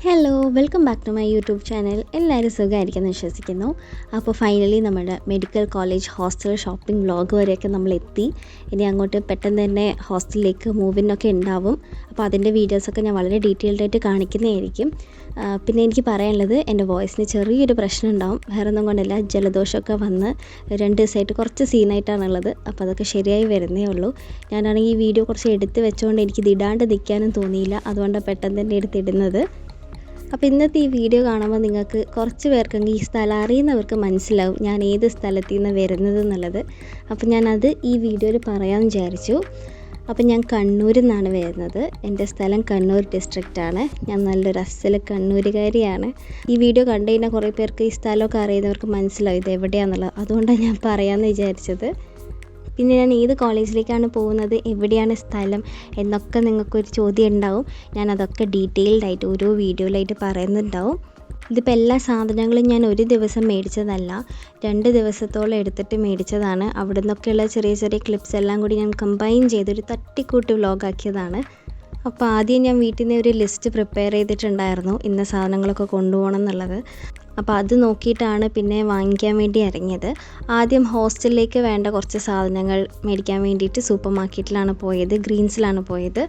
Hello welcome back to my YouTube channel. എല്ലാവരും സുഖമായിരിക്കുമെന്ന് വിശ്വസിക്കുന്നു. അപ്പോൾ ഫൈനലി നമ്മുടെ medical college hostel shopping vlog വരെയൊക്കെ നമ്മൾ എത്തി. ഇനി അങ്ങോട്ട് പെട്ടെന്ന് തന്നെ ഹോസ്റ്റലിലേക്ക് മൂവിനൊക്കെ ഉണ്ടാവും. അപ്പോൾ അതിൻ്റെ വീഡിയോസൊക്കെ ഞാൻ വളരെ ഡീറ്റെയിൽഡായിട്ട് കാണിക്കുന്നതായിരിക്കും. പിന്നെ എനിക്ക് പറയാനുള്ളത്, എൻ്റെ വോയിസിന് ചെറിയൊരു പ്രശ്നം ഉണ്ടാവും. വേറെ ഒന്നും കൊണ്ടല്ല, ജലദോഷമൊക്കെ വന്ന് 2 ദിവസമായിട്ട് കുറച്ച് സീനായിട്ടാണുള്ളത്. അപ്പോൾ അതൊക്കെ ശരിയായി വരുന്നേ ഉള്ളൂ. ഞാനാണെങ്കിൽ ഈ വീഡിയോ കുറച്ച് എടുത്ത് വെച്ചുകൊണ്ട് എനിക്കിത് ഇടാണ്ട് നിൽക്കാനും തോന്നിയില്ല. അതുകൊണ്ടാണ് പെട്ടെന്ന് തന്നെ എടുത്തിടുന്നത്. അപ്പോൾ ഇന്നത്തെ ഈ വീഡിയോ കാണുമ്പോൾ നിങ്ങൾക്ക് കുറച്ച് പേർക്കെങ്കിൽ ഈ സ്ഥലം അറിയുന്നവർക്ക് മനസ്സിലാവും ഞാൻ ഏത് സ്ഥലത്തു നിന്ന് വരുന്നത് എന്നുള്ളത്. അപ്പോൾ ഞാനത് ഈ വീഡിയോയിൽ പറയാമെന്ന് വിചാരിച്ചു. അപ്പോൾ ഞാൻ കണ്ണൂരിൽ നിന്നാണ് വരുന്നത്. എൻ്റെ സ്ഥലം കണ്ണൂർ ഡിസ്ട്രിക്റ്റാണ്. ഞാൻ നല്ലൊരു അസൽ കണ്ണൂരുകാരിയാണ്. ഈ വീഡിയോ കണ്ടു കഴിഞ്ഞാൽ കുറേ പേർക്ക് ഈ സ്ഥലമൊക്കെ അറിയുന്നവർക്ക് മനസ്സിലാവും ഇത് എവിടെയാണെന്നുള്ളത്. അതുകൊണ്ടാണ് ഞാൻ പറയാമെന്ന് വിചാരിച്ചത്. പിന്നെ ഞാൻ ഏത് കോളേജിലേക്കാണ് പോകുന്നത്, എവിടെയാണ് സ്ഥലം എന്നൊക്കെ നിങ്ങൾക്കൊരു ചോദ്യം ഉണ്ടാവും. ഞാനതൊക്കെ ഡീറ്റെയിൽഡായിട്ട് ഓരോ വീഡിയോയിലായിട്ട് പറയുന്നുണ്ടാവും. ഇതിപ്പോൾ എല്ലാ സാധനങ്ങളും ഞാൻ ഒരു ദിവസം മേടിച്ചതല്ല, 2 ദിവസത്തോളം എടുത്തിട്ട് മേടിച്ചതാണ്. അവിടെ നിന്നൊക്കെയുള്ള ചെറിയ ചെറിയ ക്ലിപ്സ് എല്ലാം കൂടി ഞാൻ കമ്പൈൻ ചെയ്തൊരു തട്ടിക്കൂട്ട് വ്ളോഗാക്കിയതാണ്. അപ്പോൾ ആദ്യം ഞാൻ വീട്ടിൽ നിന്ന് ഒരു ലിസ്റ്റ് പ്രിപ്പയർ ചെയ്തിട്ടുണ്ടായിരുന്നു, ഇന്ന സാധനങ്ങളൊക്കെ കൊണ്ടുപോകണം എന്നുള്ളത്. അപ്പോൾ അത് നോക്കിയിട്ടാണ് പിന്നെ വാങ്ങിക്കാൻ വേണ്ടി ഇറങ്ങിയത്. ആദ്യം ഹോസ്റ്റലിലേക്ക് വേണ്ട കുറച്ച് സാധനങ്ങൾ മേടിക്കാൻ വേണ്ടിയിട്ട് സൂപ്പർ മാർക്കറ്റിലാണ് പോയത്, ഗ്രീൻസിലാണ് പോയത്.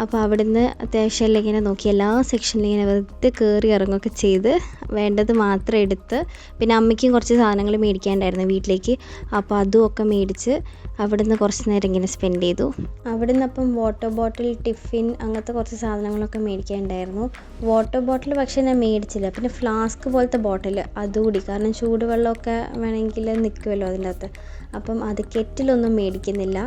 അപ്പോൾ അവിടുന്ന് അത്യാവശ്യം എല്ലാം ഇങ്ങനെ നോക്കി എല്ലാ സെക്ഷനിലും ഇങ്ങനെ വെറുതെ കയറി ഇറങ്ങുകയൊക്കെ ചെയ്ത് വേണ്ടത് മാത്രം എടുത്ത്, പിന്നെ അമ്മയ്ക്കും കുറച്ച് സാധനങ്ങൾ മേടിക്കാനുണ്ടായിരുന്നു വീട്ടിലേക്ക്. അപ്പോൾ അതും ഒക്കെ മേടിച്ച് അവിടുന്ന് കുറച്ച് നേരം ഇങ്ങനെ സ്പെൻഡ് ചെയ്തു. അവിടുന്ന് അപ്പം വാട്ടർ ബോട്ടിൽ, ടിഫിൻ അങ്ങനത്തെ കുറച്ച് സാധനങ്ങളൊക്കെ മേടിക്കാനുണ്ടായിരുന്നു. വാട്ടർ ബോട്ടിൽ പക്ഷേ ഞാൻ മേടിച്ചില്ല. പിന്നെ ഫ്ലാസ്ക് പോലത്തെ ബോട്ടിൽ അതുകൂടി, കാരണം ചൂടുവെള്ളമൊക്കെ വേണമെങ്കിൽ നിൽക്കുമല്ലോ അതിൻ്റെ അകത്ത്. അപ്പം അത് കെറ്റിലൊന്നും മേടിക്കുന്നില്ല.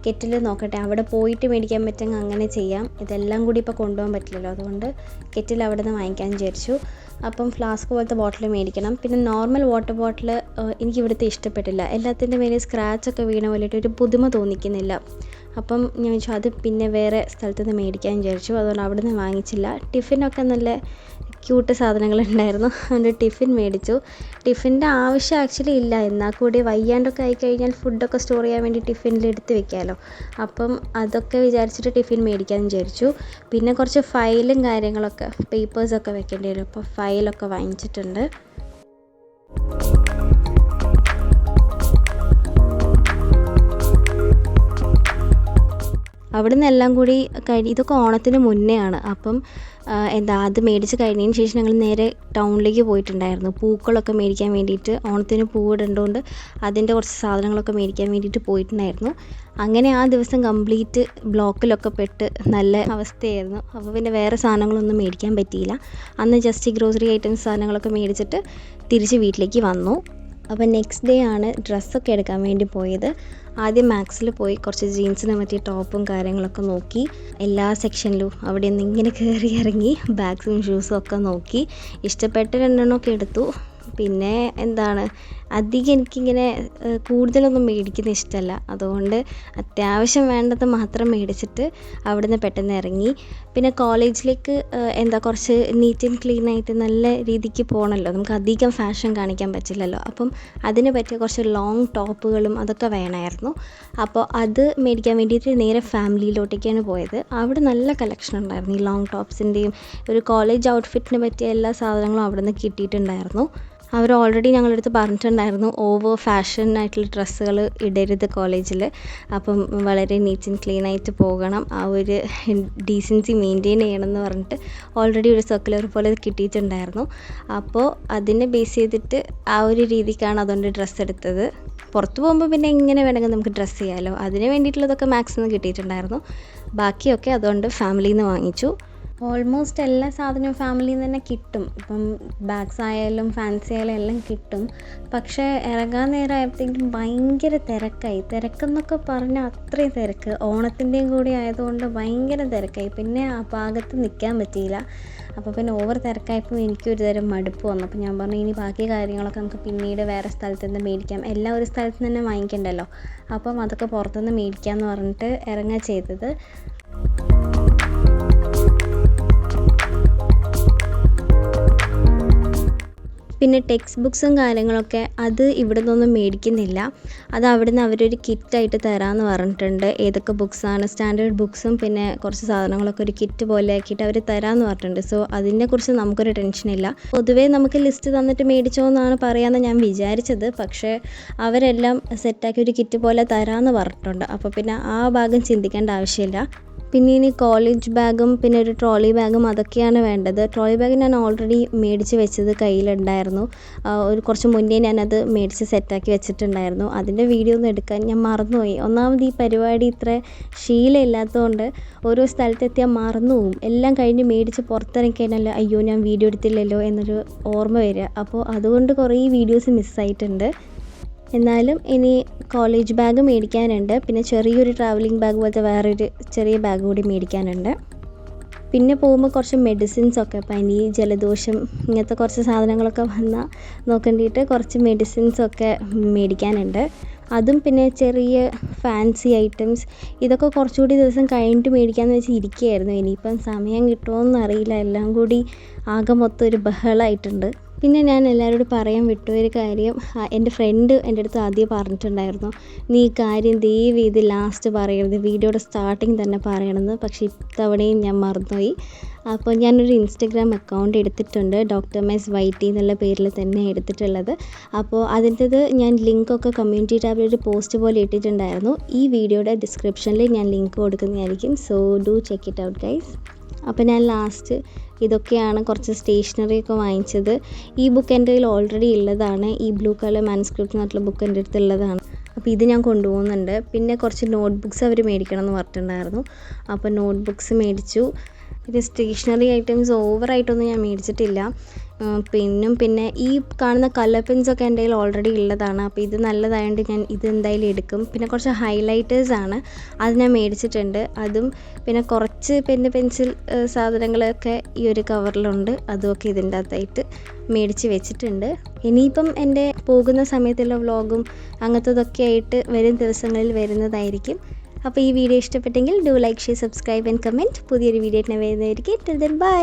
കെറ്റിൽ നോക്കട്ടെ, അവിടെ പോയിട്ട് മേടിക്കാൻ പറ്റുമെങ്കിൽ അങ്ങനെ ചെയ്യാം. ഇതെല്ലാം കൂടി ഇപ്പോൾ കൊണ്ടുപോകാൻ പറ്റില്ലല്ലോ, അതുകൊണ്ട് കെറ്റിൽ അവിടെ നിന്ന് വാങ്ങിക്കാൻ വിചാരിച്ചു. അപ്പം ഫ്ലാസ്ക് പോലത്തെ ബോട്ടിൽ മേടിക്കണം. പിന്നെ നോർമൽ വാട്ടർ ബോട്ടിൽ എനിക്കിവിടുത്തെ ഇഷ്ടപ്പെട്ടില്ല. എല്ലാത്തിൻ്റെ മേലെ സ്ക്രാച്ചൊക്കെ വീണ പോലെയിട്ട് ഒരു പുതുമ തോന്നിക്കുന്നില്ല. അപ്പം ഞാൻ വെച്ചു അത് പിന്നെ വേറെ സ്ഥലത്ത് നിന്ന് മേടിക്കാൻ വിചാരിച്ചു. അതുകൊണ്ട് അവിടെ നിന്ന് വാങ്ങിച്ചില്ല. ടിഫിനൊക്കെ നല്ല ക്യൂട്ട് സാധനങ്ങളുണ്ടായിരുന്നു, അതുകൊണ്ട് ടിഫിൻ മേടിച്ചു. ടിഫിൻ്റെ ആവശ്യം ആക്ച്വലി ഇല്ല, എന്നാൽ കൂടി വയ്യാണ്ടൊക്കെ ആയിക്കഴിഞ്ഞാൽ ഫുഡൊക്കെ സ്റ്റോർ ചെയ്യാൻ വേണ്ടി ടിഫിനിൽ എടുത്ത് വെക്കാമല്ലോ. അപ്പം അതൊക്കെ വിചാരിച്ചിട്ട് ടിഫിൻ മേടിക്കാമെന്ന് വിചാരിച്ചു. പിന്നെ കുറച്ച് ഫയലും കാര്യങ്ങളൊക്കെ, പേപ്പേഴ്സൊക്കെ വെക്കേണ്ടി വരും. അപ്പോൾ ഫയലൊക്കെ വാങ്ങിച്ചിട്ടുണ്ട്. അവിടെ നിന്ന് എല്ലാം കൂടി ഇതൊക്കെ ഓണത്തിന് മുന്നേ ആണ്. അപ്പം അത് മേടിച്ച് കഴിഞ്ഞതിന് ശേഷം ഞങ്ങൾ നേരെ ടൗണിലേക്ക് പോയിട്ടുണ്ടായിരുന്നു. പൂക്കളൊക്കെ മേടിക്കാൻ വേണ്ടിയിട്ട്, ഓണത്തിന് പൂവിടേണ്ടതുകൊണ്ട് അതിൻ്റെ കുറച്ച് സാധനങ്ങളൊക്കെ മേടിക്കാൻ വേണ്ടിയിട്ട് പോയിട്ടുണ്ടായിരുന്നു. അങ്ങനെ ആ ദിവസം കംപ്ലീറ്റ് ബ്ലോക്കിലൊക്കെ പെട്ട് നല്ല അവസ്ഥയായിരുന്നു. അപ്പോൾ പിന്നെ വേറെ സാധനങ്ങളൊന്നും മേടിക്കാൻ പറ്റിയില്ല. അന്ന് ജസ്റ്റ് ഗ്രോസറി ഐറ്റംസ് സാധനങ്ങളൊക്കെ മേടിച്ചിട്ട് തിരിച്ച് വീട്ടിലേക്ക് വന്നു. അപ്പോൾ നെക്സ്റ്റ് ഡേ ആണ് ഡ്രസ്സൊക്കെ എടുക്കാൻ വേണ്ടി പോയത്. ആദ്യം മാക്സിൽ പോയി കുറച്ച് ജീൻസിന് പറ്റിയ ടോപ്പും കാര്യങ്ങളൊക്കെ നോക്കി. എല്ലാ സെക്ഷനിലും അവിടെ നിന്ന് ഇങ്ങനെ കയറി ഇറങ്ങി ബാഗ്സും ഷൂസും ഒക്കെ നോക്കി. ഇഷ്ടപ്പെട്ട 2 എണ്ണമൊക്കെ എടുത്തു. പിന്നെ അധികം എനിക്കിങ്ങനെ കൂടുതലൊന്നും മേടിക്കുന്ന ഇഷ്ടമല്ല. അതുകൊണ്ട് അത്യാവശ്യം വേണ്ടത് മാത്രം മേടിച്ചിട്ട് അവിടെ നിന്ന് പെട്ടെന്ന് ഇറങ്ങി. പിന്നെ കോളേജിലേക്ക് കുറച്ച് നീറ്റ് ആൻഡ് ക്ലീൻ ആയിട്ട് നല്ല രീതിക്ക് പോകണമല്ലോ, നമുക്ക് അധികം ഫാഷൻ കാണിക്കാൻ പറ്റില്ലല്ലോ. അപ്പം അതിന് പറ്റിയ കുറച്ച് ലോങ് ടോപ്പുകളും അതൊക്കെ വേണമായിരുന്നു. അപ്പോൾ അത് മേടിക്കാൻ വേണ്ടിയിട്ട് നേരെ ഫാമിലിയിലോട്ടേക്കാണ് പോയത്. അവിടെ നല്ല കളക്ഷൻ ഉണ്ടായിരുന്നു. ഈ ലോങ് ടോപ്സിൻ്റെയും ഒരു കോളേജ് ഔട്ട്ഫിറ്റിന് പറ്റിയ എല്ലാ സാധനങ്ങളും അവിടെ നിന്ന് കിട്ടിയിട്ടുണ്ടായിരുന്നു. അവർ ഓൾറെഡി ഞങ്ങളുടെ അടുത്ത് പറഞ്ഞിട്ടുണ്ടായിരുന്നു ഓവർ ഫാഷൻ ആയിട്ടുള്ള ഡ്രസ്സുകൾ ഇടരുത് കോളേജിൽ. അപ്പം വളരെ നീറ്റ് ആൻഡ് ക്ലീൻ ആയിട്ട് പോകണം, ആ ഒരു ഡീസൻസി മെയിൻറ്റെയിൻ ചെയ്യണം എന്ന് പറഞ്ഞിട്ട് ഓൾറെഡി ഒരു സർക്കുലർ പോലെ കിട്ടിയിട്ടുണ്ടായിരുന്നു. അപ്പോൾ അതിനെ ബേസ് ചെയ്തിട്ട് ആ ഒരു രീതിക്കാണ് അതുകൊണ്ട് ഡ്രസ്സ് എടുത്തത്. പുറത്ത് പോകുമ്പോൾ പിന്നെ എങ്ങനെ വേണമെങ്കിൽ നമുക്ക് ഡ്രസ്സ് ചെയ്യാമല്ലോ, അതിന് വേണ്ടിയിട്ടുള്ളതൊക്കെ മാക്സിമം കിട്ടിയിട്ടുണ്ടായിരുന്നു. ബാക്കിയൊക്കെ അതുകൊണ്ട് ഫാമിലിയിൽ നിന്ന് വാങ്ങിച്ചു. ഓൾമോസ്റ്റ് എല്ലാ സാധനവും ഫാമിലിയിൽ നിന്ന് തന്നെ കിട്ടും. ഇപ്പം ബാഗ്സ് ആയാലും ഫാൻസി ആയാലും എല്ലാം കിട്ടും. പക്ഷേ ഇറങ്ങാൻ നേരമായപ്പോഴത്തേക്കും ഭയങ്കര തിരക്കായി. തിരക്കെന്നൊക്കെ പറഞ്ഞാൽ അത്രയും തിരക്ക്, ഓണത്തിൻ്റെയും കൂടി ആയതുകൊണ്ട് ഭയങ്കര തിരക്കായി. പിന്നെ ആ ഭാഗത്ത് നിൽക്കാൻ പറ്റിയില്ല. അപ്പോൾ പിന്നെ ഓവർ തിരക്കായപ്പോൾ എനിക്കൊരു തരം മടുപ്പ് വന്നു. അപ്പോൾ ഞാൻ പറഞ്ഞു ഇനി ബാക്കി കാര്യങ്ങളൊക്കെ നമുക്ക് പിന്നീട് വേറെ സ്ഥലത്ത് നിന്ന് മേടിക്കാം, എല്ലാം ഒരു സ്ഥലത്ത് നിന്ന് തന്നെ വാങ്ങിക്കണ്ടല്ലോ. അപ്പം അതൊക്കെ പുറത്തുനിന്ന് മേടിക്കാമെന്ന് പറഞ്ഞിട്ട് ഇറങ്ങുക ചെയ്തത്. പിന്നെ ടെക്സ്റ്റ് ബുക്സും കാര്യങ്ങളൊക്കെ അത് ഇവിടെ നിന്നൊന്നും മേടിക്കുന്നില്ല. അത് അവിടുന്ന് അവരൊരു കിറ്റായിട്ട് തരാമെന്ന് പറഞ്ഞിട്ടുണ്ട്. ഏതൊക്കെ ബുക്സാണ് സ്റ്റാൻഡേർഡ് ബുക്സും പിന്നെ കുറച്ച് സാധനങ്ങളൊക്കെ ഒരു കിറ്റ് പോലെ ആക്കിയിട്ട് അവർ തരാമെന്ന് പറഞ്ഞിട്ടുണ്ട്. സോ അതിനെക്കുറിച്ച് നമുക്കൊരു ടെൻഷനില്ല. പൊതുവേ നമുക്ക് ലിസ്റ്റ് തന്നിട്ട് മേടിച്ചോ എന്നാണ് പറയാമെന്ന് ഞാൻ വിചാരിച്ചത്. പക്ഷേ അവരെല്ലാം സെറ്റാക്കി ഒരു കിറ്റ് പോലെ തരാമെന്ന് പറഞ്ഞിട്ടുണ്ട്. അപ്പോൾ പിന്നെ ആ ഭാഗം ചിന്തിക്കേണ്ട ആവശ്യമില്ല. പിന്നെ ഇനി കോളേജ് ബാഗും പിന്നെ ഒരു ട്രോളി ബാഗും അതൊക്കെയാണ് വേണ്ടത്. ട്രോളി ബാഗ് ഞാൻ ഓൾറെഡി മേടിച്ച് വെച്ചത് കയ്യിലുണ്ടായിരുന്നു. കുറച്ച് മുന്നേ ഞാനത് മേടിച്ച് സെറ്റാക്കി വെച്ചിട്ടുണ്ടായിരുന്നു. അതിൻ്റെ വീഡിയോ ഒന്നും എടുക്കാൻ ഞാൻ മറന്നുപോയി. ഒന്നാമത് ഈ പരിപാടി ഇത്ര ശീലമില്ലാത്തതുകൊണ്ട് ഓരോ സ്ഥലത്തെത്തിയാൽ മറന്നു പോവും. എല്ലാം കഴിഞ്ഞ് മേടിച്ച് പുറത്തിറങ്ങി കഴിഞ്ഞാൽ അയ്യോ ഞാൻ വീഡിയോ എടുത്തില്ലല്ലോ എന്നൊരു ഓർമ്മ വരിക. അപ്പോൾ അതുകൊണ്ട് കുറേ വീഡിയോസ് മിസ്സായിട്ടുണ്ട്. എന്നാലും ഇനി കോളേജ് ബാഗ് മേടിക്കാനുണ്ട്. പിന്നെ ചെറിയൊരു ട്രാവലിംഗ് ബാഗ് പോലത്തെ വേറൊരു ചെറിയ ബാഗ് കൂടി മേടിക്കാനുണ്ട്. പിന്നെ പോകുമ്പോൾ കുറച്ച് മെഡിസിൻസൊക്കെ പനി ജലദോഷം ഇങ്ങനത്തെ കുറച്ച് സാധനങ്ങളൊക്കെ വന്നാൽ നോക്കേണ്ടിയിട്ട് കുറച്ച് മെഡിസിൻസൊക്കെ മേടിക്കാനുണ്ട്. അതും പിന്നെ ചെറിയ ഫാൻസി ഐറ്റംസ് ഇതൊക്കെ കുറച്ചുകൂടി ദിവസം കഴിഞ്ഞിട്ട് മേടിക്കാമെന്ന് വെച്ച് ഇരിക്കുകയായിരുന്നു. ഇനിയിപ്പം സമയം കിട്ടുമോയെന്ന് അറിയില്ല. എല്ലാം കൂടി ആകെ മൊത്തം ഒരു ബഹളമായിട്ടുണ്ട്. പിന്നെ ഞാൻ എല്ലാവരോടും പറയാൻ വിട്ടൊരു കാര്യം, എൻ്റെ ഫ്രണ്ട് എൻ്റെ അടുത്ത് ആദ്യം പറഞ്ഞിട്ടുണ്ടായിരുന്നു നീ ഈ കാര്യം ദയവ് ചെയ്ത് ലാസ്റ്റ് പറയരുത്, വീഡിയോയുടെ സ്റ്റാർട്ടിങ് തന്നെ പറയണമെന്ന്. പക്ഷേ ഇത്തവണയും ഞാൻ മറന്നുപോയി. അപ്പോൾ ഞാനൊരു ഇൻസ്റ്റഗ്രാം അക്കൗണ്ട് എടുത്തിട്ടുണ്ട്. ഡോക്ടർ മെസ് വൈറ്റി എന്നുള്ള പേരിൽ തന്നെ എടുത്തിട്ടുള്ളത്. അപ്പോൾ അതിൻ്റെത് ഞാൻ ലിങ്കൊക്കെ കമ്മ്യൂണിറ്റി ടാബിൽ ഒരു പോസ്റ്റ് പോലെ ഇട്ടിട്ടുണ്ടായിരുന്നു. ഈ വീഡിയോയുടെ ഡിസ്ക്രിപ്ഷനിൽ ഞാൻ ലിങ്ക് കൊടുക്കുന്നതായിരിക്കും. So do check it out guys. അപ്പോൾ ഞാൻ ലാസ്റ്റ് ഇതൊക്കെയാണ് കുറച്ച് സ്റ്റേഷനറി ഒക്കെ വാങ്ങിച്ചത്. ഈ ബുക്ക് എൻ്റെ കയ്യിൽ ഓൾറെഡി ഉള്ളതാണ്. ഈ ബ്ലൂ കളർ മാനുസ്ക്രിപ്റ്റ് എന്നുള്ള ബുക്ക് എൻ്റെ അടുത്ത് ഉള്ളതാണ്. അപ്പോൾ ഇത് ഞാൻ കൊണ്ടുപോകുന്നുണ്ട്. പിന്നെ കുറച്ച് നോട്ട് ബുക്സ് അവർ മേടിക്കണം എന്ന് പറഞ്ഞിട്ടുണ്ടായിരുന്നു. അപ്പോൾ നോട്ട് ബുക്സ് മേടിച്ചു. ഇത് സ്റ്റേഷനറി ഐറ്റംസ് ഓവറായിട്ടൊന്നും ഞാൻ മേടിച്ചിട്ടില്ല. പിന്നെ ഈ കാണുന്ന കളർ പെൻസൊക്കെ എൻ്റെ കയ്യിൽ ഓൾറെഡി ഉള്ളതാണ്. അപ്പോൾ ഇത് നല്ലതായതുകൊണ്ട് ഞാൻ ഇത് എന്തായാലും എടുക്കും. പിന്നെ കുറച്ച് ഹൈലൈറ്റേഴ്സാണ്, അത് ഞാൻ മേടിച്ചിട്ടുണ്ട്. അതും പിന്നെ കുറച്ച് പെൻസിൽ സാധനങ്ങളൊക്കെ ഈ ഒരു കവറിലുണ്ട്. അതുമൊക്കെ ഇതിൻ്റെ അകത്തായിട്ട് മേടിച്ച് വെച്ചിട്ടുണ്ട്. ഇനിയിപ്പം എൻ്റെ പോകുന്ന സമയത്തുള്ള വ്ളോഗും അങ്ങനത്തതൊക്കെ ആയിട്ട് വരും ദിവസങ്ങളിൽ വരുന്നതായിരിക്കും. അപ്പോൾ ഈ വീഡിയോ ഇഷ്ടപ്പെട്ടെങ്കിൽ do like share subscribe and comment. പുതിയൊരു വീഡിയോ ആയിട്ട് വരുന്നതായിരിക്കും. Till then bye.